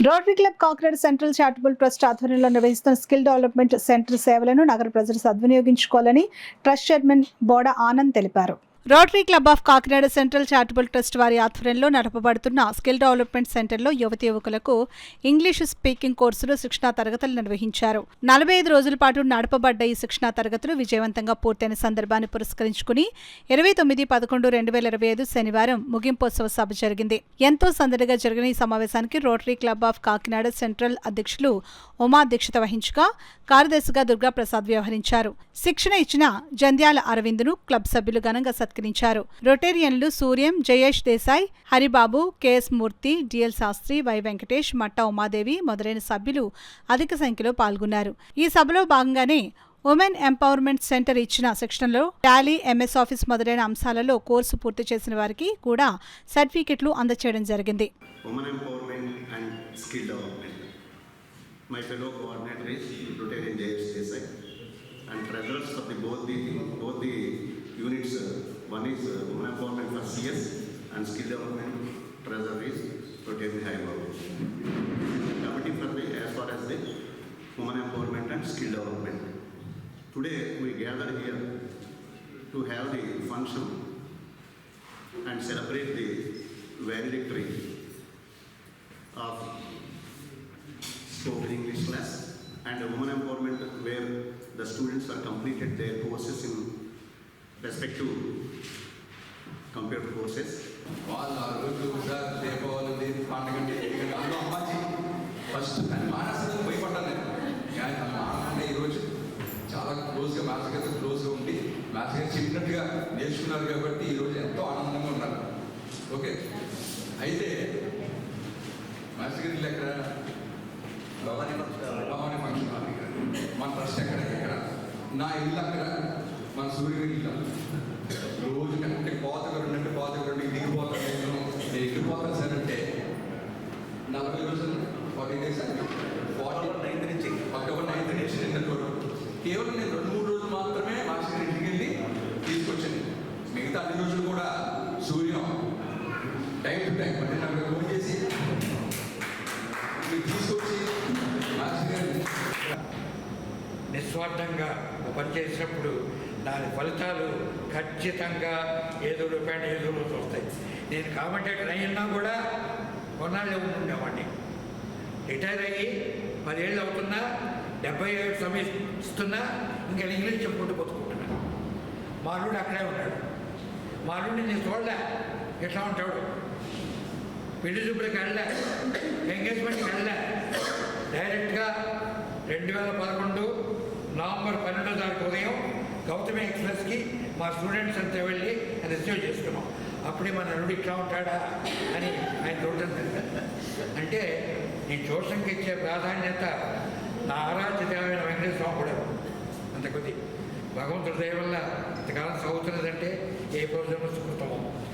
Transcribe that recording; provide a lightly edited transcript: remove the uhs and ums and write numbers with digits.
Rotary club Kakinada central charitable trust ఆధ్వర్యంలో నిర్వహిస్తున్న skill development centre సేవలను నగర ప్రజలు సద్వినియోగించుకోవాలని ట్రస్ట్ చైర్మన్ బోడ ఆనంద్ తెలిపారు. Rotary club of Kakinada central charitable trust వారి ఆధ్వర్యంలో నడపబడుతున్న స్కిల్ డెవలప్మెంట్ సెంటర్లో యువతి యువకులకు ఇంగ్లీష్ స్పీకింగ్ కోర్సులు శిక్షణా తరగతులు నిర్వహించారు. 45 రోజుల పాటు నడపబడ్డ ఈ శిక్షణా తరగతులు విజయవంతంగా పూర్తయిన సందర్భాన్ని పురస్కరించుకుని 29/11/2025 శనివారం ముగింపోత్సవ సభ జరిగింది. ఎంతో సందడిగా జరిగిన ఈ సమావేశానికి rotary club of Kakinada central అధ్యక్షులు ఉమా అధ్యక్షత వహించగా కార్యదర్శిగా దుర్గాప్రసాద్ వ్యవహరించారు. శిక్షణ ఇచ్చిన జంధ్యాల అరవింద్ను క్లబ్ సభ్యులు ఘనంగా సత్కరించారు. రొటేరియన్లు Suryam, Jayesh Desai, Haribabu, KS Murthy, DL Sastri, Y Venkatesh, Matta Umadevi మొదలైన సభ్యులు అధిక సంఖ్యలో పాల్గొన్నారు. ఈ సభలో భాగంగానే ఉమెన్ ఎంపవర్మెంట్ సెంటర్ ఇచ్చిన శిక్షణలో టాలీ, ఎంఎస్ ఆఫీస్ మొదలైన అంశాలలో కోర్సు పూర్తి చేసిన వారికి కూడా సర్టిఫికెట్లు అందజేయడం జరిగింది. My fellow coordinator is Rotarian Jayesh Desai and treasurers of both the units. One is Women Empowerment for CS and Skill Development. Treasurer is Rotarian Haribabu. Committee for the as far as the Women Empowerment and Skill Development. Today we gather here to have the function and celebrate the valedictory of spoken English class and women empowerment where the students are completed their courses in respective computer courses. చాలా క్లోజ్గా క్లోజ్గా ఉండి maths గారు చెప్పినట్టుగా నేర్చుకున్నారు కాబట్టి ఈరోజు ఎంతో ఆనందంగా ఉన్నారు. ఓకే, అయితే మ్యాథ్స్ గారు ఎక్కడ భవానీ ఫంక్షన్ మన ట్రస్ట్ ఎక్కడ నా ఇల్లు అక్కడ మన సూర్యుడి ఇల్లు రోజు అంటే పోతగారు దిగిపోతాను నేను ఎక్కిపోతాను సార్ అంటే 40 రోజులు 40 days October 9th నుంచి నిన్నటి వరకు కేవలం నేను 2-3 రోజులు మాత్రమే మాస్టర్ ఇంటికి వెళ్ళి తీసుకొచ్చాను. మిగతా అన్ని రోజులు కూడా సూర్యం టైం టు టైం అంటే నాకు ఫోన్ చేసి తీసుకొచ్చి నిస్వార్థంగా పనిచేసినప్పుడు దాని ఫలితాలు ఖచ్చితంగా ఏదో రూపాయలు ఏదో రోజు వస్తాయి. నేను కాబట్టి అయినా కూడా కొన్నాళ్ళు ఉండేవాడిని. రిటైర్ అయ్యి 10 ఏళ్ళు అవుతున్నా 77 సమయిస్తున్నా ఇంకా ఇంగ్లీష్ చెప్పుకుంటూ బతుకుంటున్నాను. మా అల్లుడు అక్కడే ఉన్నాడు. మా అల్లుడిని నేను చూడలే ఎట్లా ఉంటాడు. పెళ్లి చూపులకు వెళ్ళలే, ఎంగేజ్మెంట్కి వెళ్ళలే. డైరెక్ట్గా 2011 నవంబర్ 12వ తారీఖు ఉదయం గౌతమి ఎక్స్ప్రెస్కి మా స్టూడెంట్స్ అంతా వెళ్ళి రిసీవ్ చేసుకున్నాం. అప్పుడే మన అల్లుడు ఇట్లా ఉంటాడా అని ఆయన చూడండి. అంటే నీ ట్యూషన్కి ఇచ్చే ప్రాధాన్యత నా ఆరాధ్య దేవైన వెంకటేశ్వర స్వామి కూడా అంత కొద్ది భగవంతుడి దయ వల్ల ఇంతకాలం చదువుతున్నదంటే ఏ ప్రయోజనం సుకృతమో.